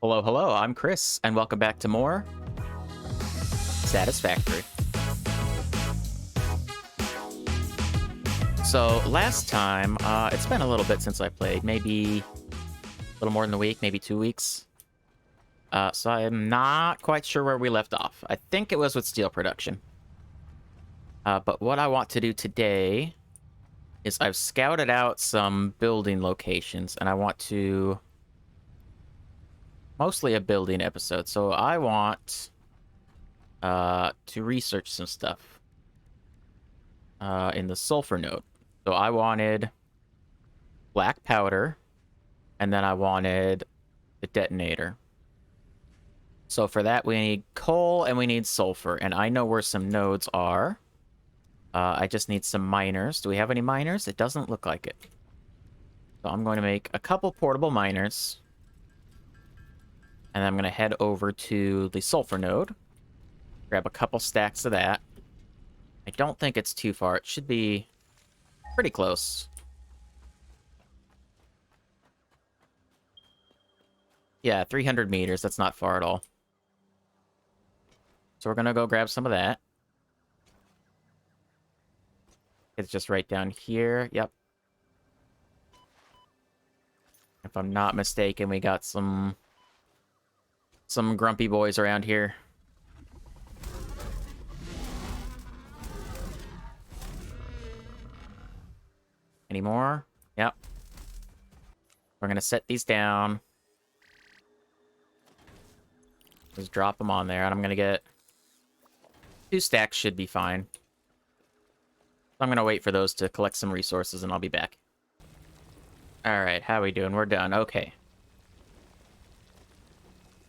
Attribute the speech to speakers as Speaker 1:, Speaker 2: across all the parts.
Speaker 1: Hello, hello, I'm Chris, and welcome back to more Satisfactory. So, last time, it's been a little bit since I played, maybe a little more than a week, maybe 2 weeks. So I'm not quite sure where we left off. I think it was with steel production. But what I want to do today is I've scouted out some building locations, and I want to... mostly a building episode, so I want to research some stuff in the sulfur node. So I wanted black powder, and then I wanted the detonator. So for that, we need coal and we need sulfur, and I know where some nodes are. I just need some miners. Do we have any miners? It doesn't look like it. So I'm going to make a couple portable miners. And I'm going to head over to the sulfur node. Grab a couple stacks of that. I don't think it's too far. It should be pretty close. Yeah, 300 meters. That's not far at all. So we're going to go grab some of that. It's just right down here. Yep. If I'm not mistaken, we got some grumpy boys around here. Any more? Yep. We're gonna set these down. Just drop them on there, and I'm gonna get 2 stacks should be fine. I'm gonna wait for those to collect some resources, and I'll be back. Alright, how we doing? We're done. Okay.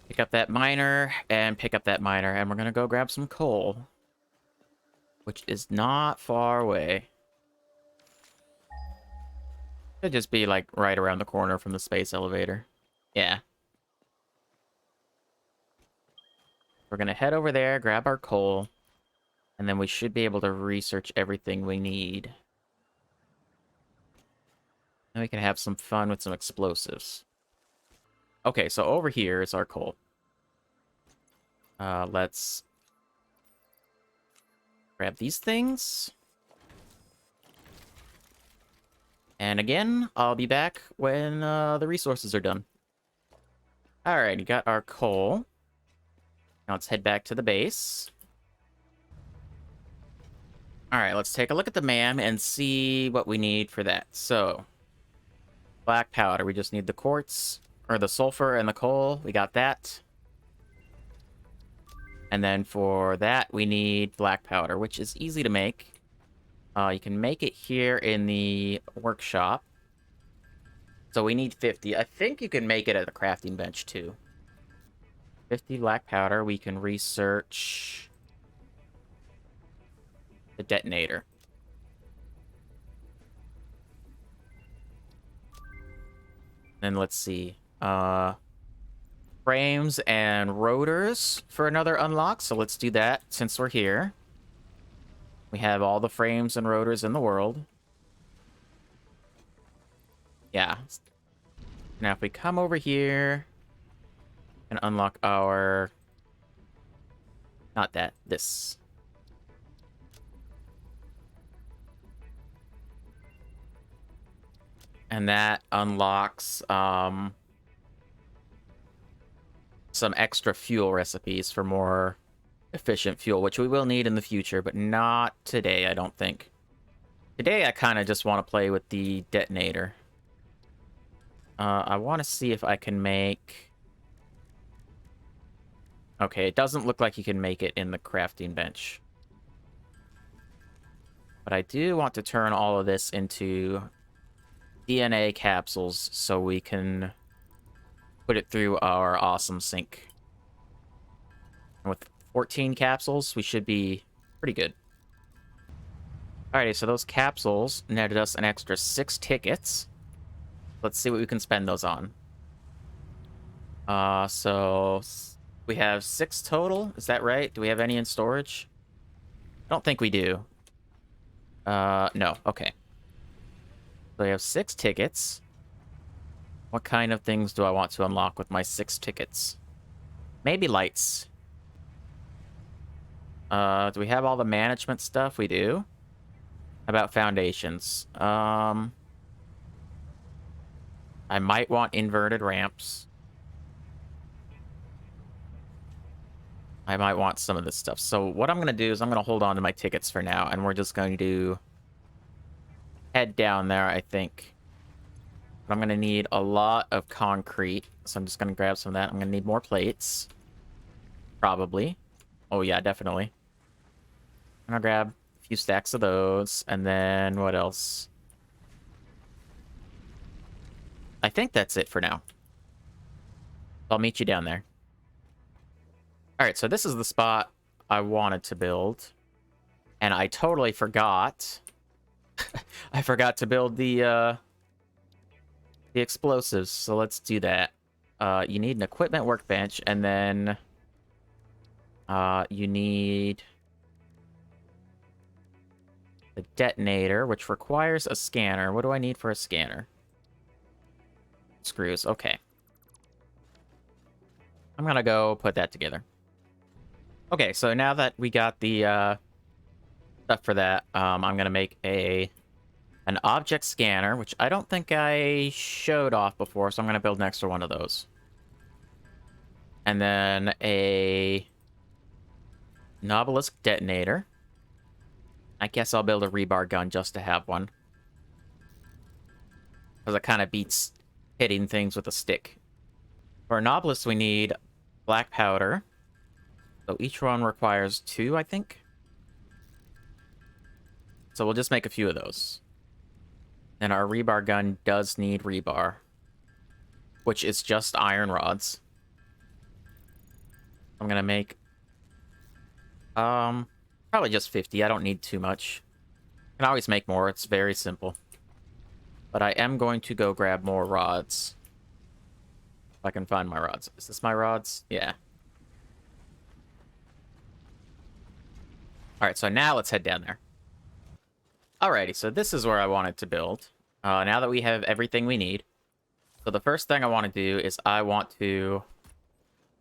Speaker 1: Pick up that miner, and pick up that miner, and we're gonna go grab some coal. Which is not far away. Could just be, like, right around the corner from the space elevator. Yeah. We're gonna head over there, grab our coal, and then we should be able to research everything we need. And we can have some fun with some explosives. Okay, so over here is our coal. Let's grab these things. And again, I'll be back when the resources are done. Alright, you got our coal. Now let's head back to the base. Alright, let's take a look at the MAM and see what we need for that. So, black powder. We just need the quartz, or the sulfur and the coal. We got that. And then for that, we need black powder, which is easy to make. You can make it here in the workshop. So we need 50. I think you can make it at the crafting bench, too. 50 black powder. We can research the detonator. Then let's see. Frames and rotors for another unlock. So let's do that since we're here. We have all the frames and rotors in the world. Yeah. Now if we come over here and unlock our... not that. This. And that unlocks some extra fuel recipes for more efficient fuel, which we will need in the future, but not today, I don't think. Today, I kind of just want to play with the detonator. I want to see if I can make... okay, it doesn't look like you can make it in the crafting bench. But I do want to turn all of this into DNA capsules so we can put it through our awesome sink. And with 14 capsules, we should be pretty good. Alrighty, so those capsules netted us an extra 6 tickets. Let's see what we can spend those on. So we have 6 total. Is that right? Do we have any in storage? I don't think we do. No. Okay. So we have 6 tickets. What kind of things do I want to unlock with my 6 tickets? Maybe lights. Do we have all the management stuff? We do. How about foundations? I might want inverted ramps. I might want some of this stuff. So what I'm going to do is I'm going to hold on to my tickets for now, and we're just going to head down there, I think. But I'm going to need a lot of concrete, so I'm just going to grab some of that. I'm going to need more plates. Probably. Oh, yeah, definitely. I'm going to grab a few stacks of those, and then what else? I think that's it for now. I'll meet you down there. Alright, so this is the spot I wanted to build. And I totally forgot. I forgot to build the explosives, so let's do that. You need an equipment workbench, and then you need the detonator, which requires a scanner. What do I need for a scanner? Screws, okay. I'm gonna go put that together. Okay, so now that we got the stuff for that, I'm gonna make an object scanner, which I don't think I showed off before, so I'm gonna build an extra one of those. And then a Novelist detonator. I guess I'll build a rebar gun just to have one. Because it kind of beats hitting things with a stick. For a Novelist, we need black powder. So each one requires 2, I think. So we'll just make a few of those. And our rebar gun does need rebar, which is just iron rods. I'm gonna make probably just 50. I don't need too much. Can always make more. It's very simple. But I am going to go grab more rods. If I can find my rods. Is this my rods? Yeah. Alright, so now let's head down there. Alrighty, so this is where I wanted to build. Now that we have everything we need. So the first thing I want to do is I want to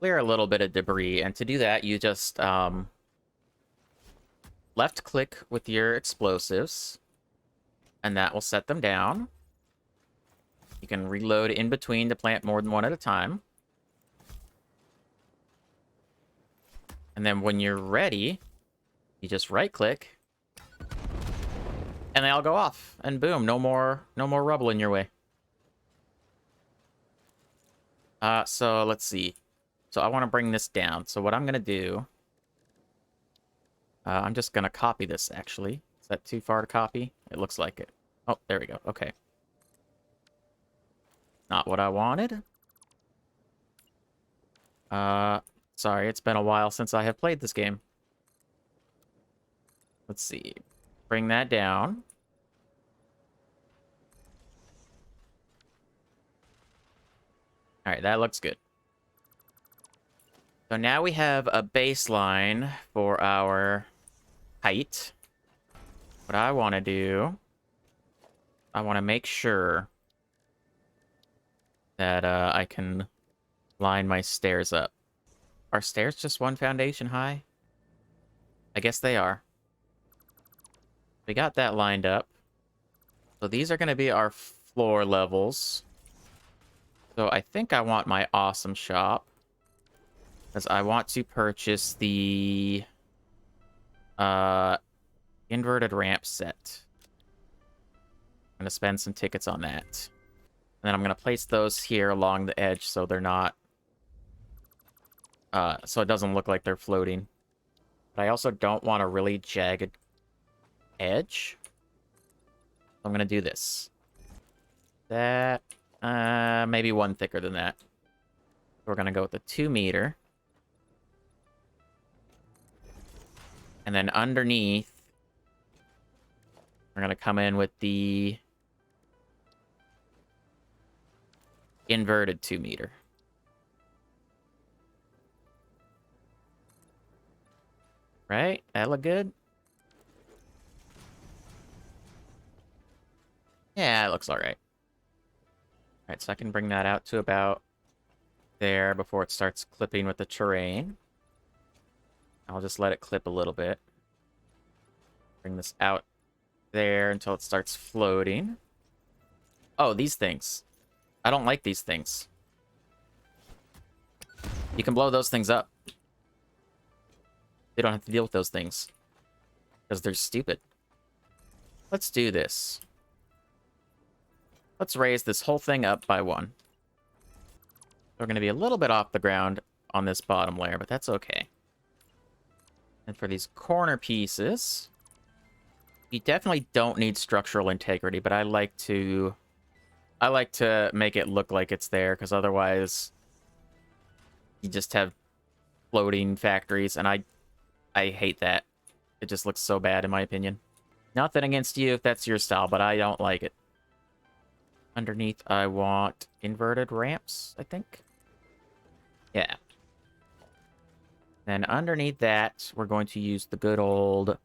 Speaker 1: clear a little bit of debris. And to do that, you just left click with your explosives. And that will set them down. You can reload in between to plant more than one at a time. And then when you're ready, you just right click. And they all go off. And boom, no more rubble in your way. So let's see. So I want to bring this down. So what I'm going to do... I'm just going to copy this, actually. Is that too far to copy? It looks like it. Oh, there we go. Okay. Not what I wanted. Sorry, it's been a while since I have played this game. Let's see. Bring that down. Alright, that looks good. So now we have a baseline for our height. What I want to do... I want to make sure that I can line my stairs up. Are stairs just one foundation high? I guess they are. We got that lined up. So these are going to be our floor levels. So I think I want my awesome shop. Because I want to purchase the inverted ramp set. I'm going to spend some tickets on that. And then I'm going to place those here along the edge so they're not... so it doesn't look like they're floating. But I also don't want a really jagged edge. I'm going to do this. That... maybe one thicker than that. We're going to go with the 2 meter. And then underneath, we're going to come in with the inverted 2 meter. Right? That look good? Yeah, it looks alright. Alright, so I can bring that out to about there before it starts clipping with the terrain. I'll just let it clip a little bit. Bring this out there until it starts floating. Oh, these things. I don't like these things. You can blow those things up. You don't have to deal with those things. Because they're stupid. Let's do this. Let's raise this whole thing up by 1. We're going to be a little bit off the ground on this bottom layer, but that's okay. And for these corner pieces, you definitely don't need structural integrity, but I like to make it look like it's there, because otherwise you just have floating factories, and I hate that. It just looks so bad, in my opinion. Nothing against you if that's your style, but I don't like it. Underneath, I want inverted ramps, I think. Yeah. Then underneath that, we're going to use the good old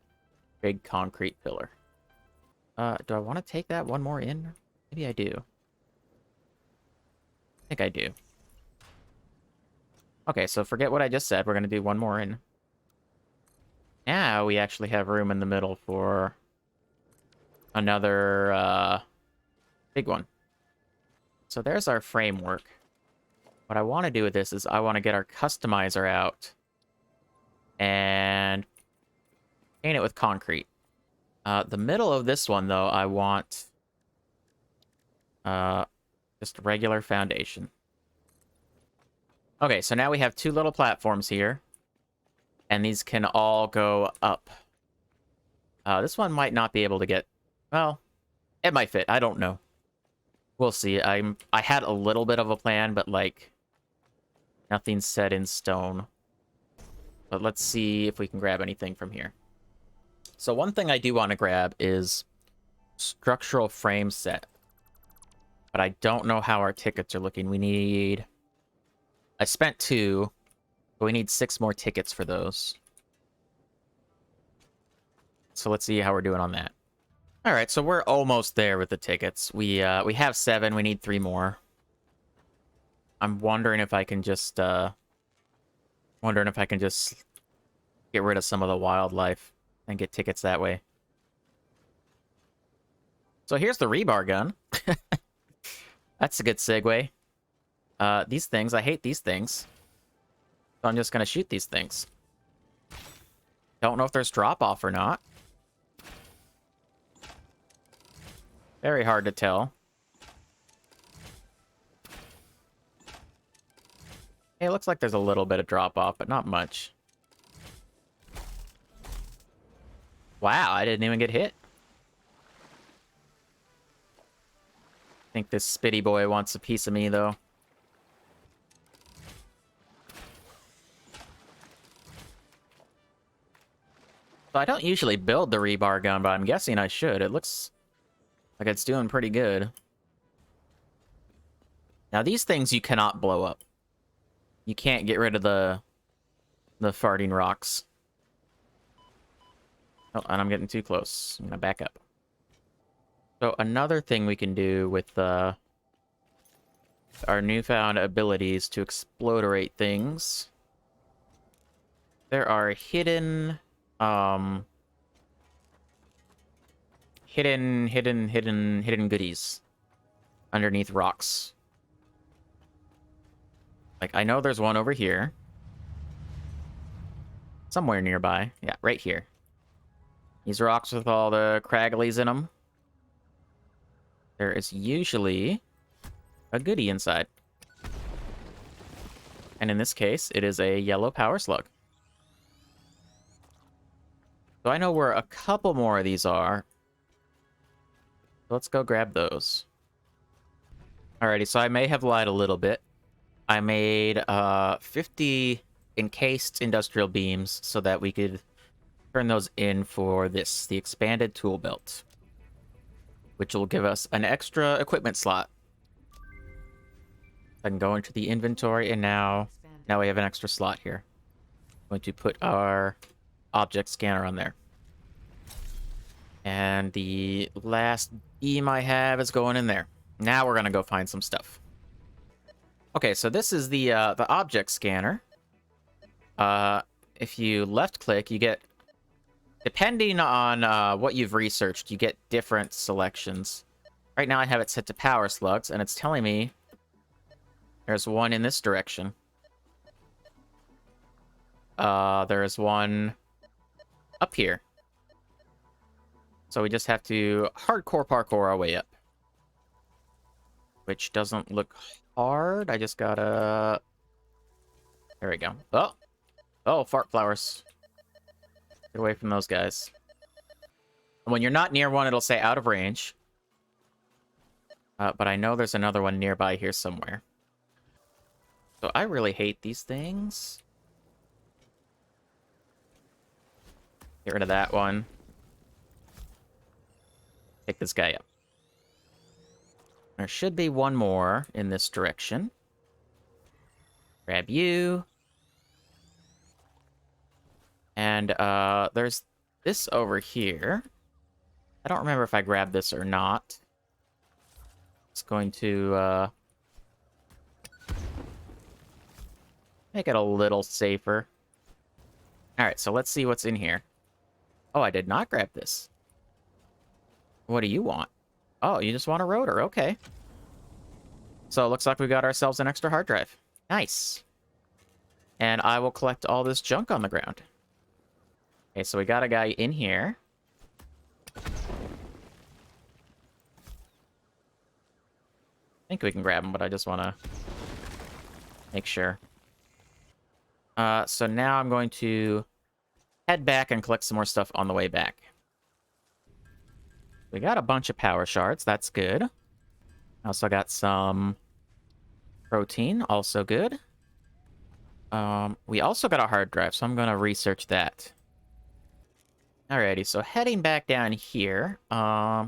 Speaker 1: big concrete pillar. Do I want to take that one more in? Maybe I do. I think I do. Okay, so forget what I just said. We're going to do one more in. Now we actually have room in the middle for another big one. So there's our framework. What I want to do with this is I want to get our customizer out and paint it with concrete. The middle of this one, though, I want just a regular foundation. Okay, so now we have 2 little platforms here. And these can all go up. This one might not be able to get... Well, it might fit. I don't know. We'll see. I had a little bit of a plan, but, like, nothing's set in stone. But let's see if we can grab anything from here. So one thing I do want to grab is structural frame set. But I don't know how our tickets are looking. We need... I spent 2, but we need 6 more tickets for those. So let's see how we're doing on that. All right, so we're almost there with the tickets. We have 7. We need 3 more. I'm wondering if I can just get rid of some of the wildlife and get tickets that way. So here's the rebar gun. That's a good segue. These things, I hate these things. So I'm just gonna shoot these things. Don't know if there's drop-off or not. Very hard to tell. Hey, it looks like there's a little bit of drop-off, but not much. Wow, I didn't even get hit. I think this spitty boy wants a piece of me, though. So I don't usually build the rebar gun, but I'm guessing I should. It looks like it's doing pretty good. Now, these things you cannot blow up. You can't get rid of the farting rocks. Oh, and I'm getting too close. I'm gonna back up. So another thing we can do with our newfound abilities to explodorate things. There are hidden goodies underneath rocks. Like, I know there's one over here. Somewhere nearby. Yeah, right here. These rocks with all the cragglies in them. There is usually a goodie inside. And in this case, it is a yellow power slug. So I know where a couple more of these are. So let's go grab those. Alrighty, so I may have lied a little bit. I made 50 encased industrial beams so that we could turn those in for this, the expanded tool belt, which will give us an extra equipment slot. I can go into the inventory, and now we have an extra slot here. I'm going to put our object scanner on there. And the last beam I have is going in there. Now we're gonna go find some stuff. Okay, so this is the object scanner. If you left click, you get, depending on what you've researched, you get different selections. Right now I have it set to power slugs, and it's telling me there's one in this direction. There's one up here. So we just have to hardcore parkour our way up. Which doesn't look hard. I just gotta... There we go. Oh! Oh, fart flowers. Get away from those guys. And when you're not near one, it'll say out of range. But I know there's another one nearby here somewhere. So I really hate these things. Get rid of that one. Pick this guy up. There should be one more in this direction. Grab you. And there's this over here. I don't remember if I grabbed this or not. It's going to make it a little safer. Alright, so let's see what's in here. Oh, I did not grab this. What do you want? Oh, you just want a rotor. Okay. So it looks like we got ourselves an extra hard drive. Nice. And I will collect all this junk on the ground. Okay, so we got a guy in here. I think we can grab him, but I just want to make sure. So now I'm going to head back and collect some more stuff on the way back. We got a bunch of power shards. That's good. Also got some protein. Also good. We also got a hard drive, so I'm going to research that. Alrighty, so heading back down here. I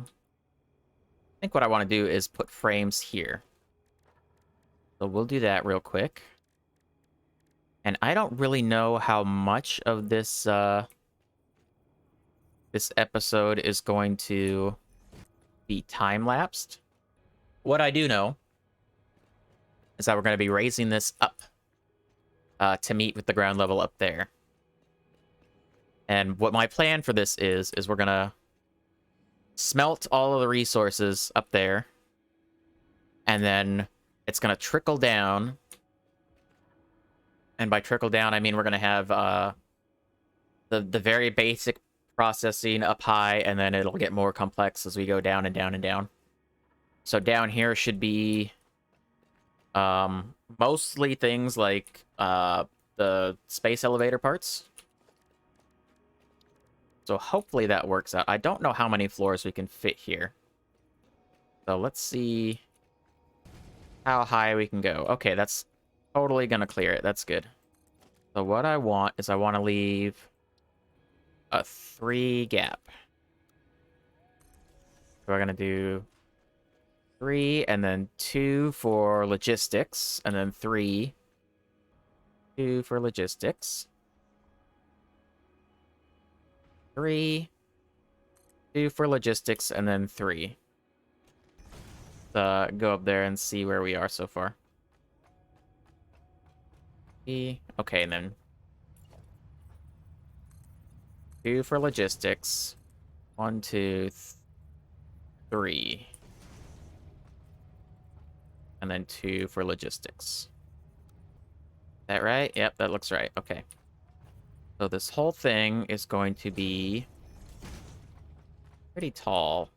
Speaker 1: think what I want to do is put frames here. So we'll do that real quick. And I don't really know how much of this this episode is going to be time-lapsed. What I do know is that we're going to be raising this up to meet with the ground level up there. And what my plan for this is we're going to smelt all of the resources up there. And then it's going to trickle down. And by trickle down, I mean we're going to have the very basic processing up high, and then it'll get more complex as we go down and down and down. So down here should be mostly things like the space elevator parts. So hopefully that works out. I don't know how many floors we can fit here. So let's see how high we can go. Okay, that's totally gonna clear it. That's good. So what I want is I want to leave a 3 gap. So we're gonna do 3 and then 2 for logistics, and then 3, 2 for logistics, 3, 2 for logistics, and then 3. Go up there and see where we are so far. Okay, and then 2 for logistics. 1, 2, 3. And then 2 for logistics. Is that right? Yep, that looks right. Okay. So this whole thing is going to be pretty tall.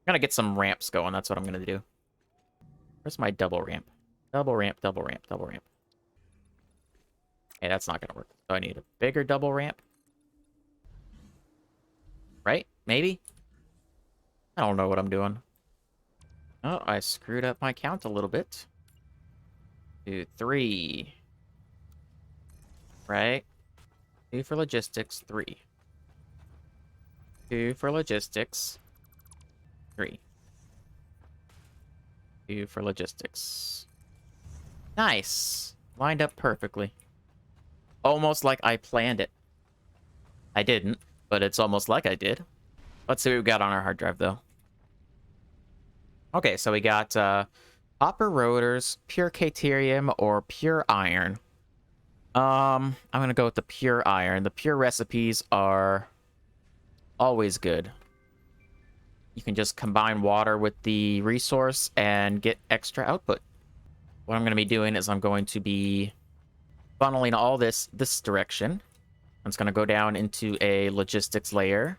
Speaker 1: I'm gonna get some ramps going. That's what I'm gonna do. Where's my double ramp? Double ramp, double ramp, double ramp. Okay, that's not gonna work. So I need a bigger double ramp. Right? Maybe? I don't know what I'm doing. Oh, I screwed up my count a little bit. 2, 3. Right? 2 for logistics, 3. 2 for logistics, 3. 2 for logistics. Nice! Lined up perfectly. Almost like I planned it. I didn't, but it's almost like I did. Let's see what we got on our hard drive, though. Okay, so we got copper rotors, pure caterium, or pure iron. I'm gonna go with the pure iron. The pure recipes are always good. You can just combine water with the resource and get extra output. What I'm gonna be doing is I'm going to be funneling all this direction. It's gonna go down into a logistics layer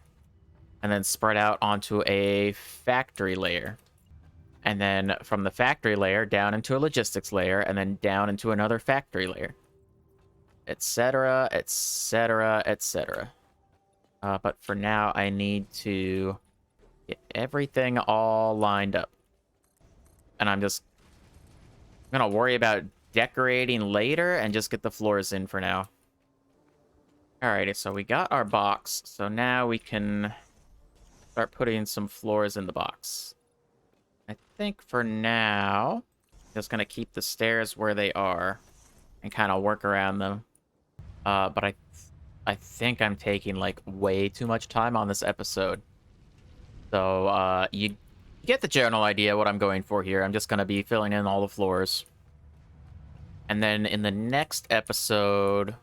Speaker 1: and then spread out onto a factory layer. And then from the factory layer down into a logistics layer, and then down into another factory layer, etc., etc., etc. But for now, I need to get everything all lined up. And I'm gonna worry about decorating later and just get the floors in for now. Alrighty, so we got our box. So now we can start putting some floors in the box. I think for now, just gonna keep the stairs where they are and kind of work around them. But I think I'm taking like way too much time on this episode. So you get the general idea what I'm going for here. I'm just gonna be filling in all the floors. And then in the next episode,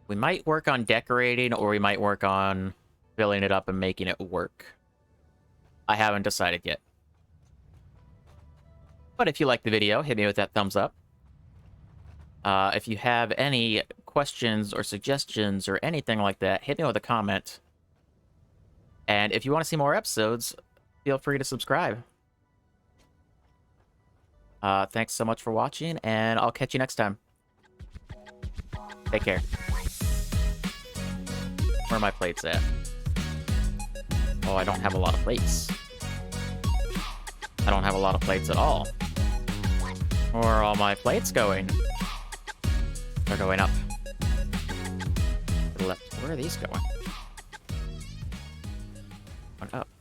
Speaker 1: we might work on decorating or we might work on filling it up and making it work. I haven't decided yet. But if you like the video, hit me with that thumbs up. If you have any questions or suggestions or anything like that, hit me with a comment. And if you want to see more episodes, feel free to subscribe. Thanks so much for watching, and I'll catch you next time. Take care. Where are my plates at? Oh, I don't have a lot of plates. I don't have a lot of plates at all. Where are all my plates going? They're going up. To the left. Where are these going? Going up.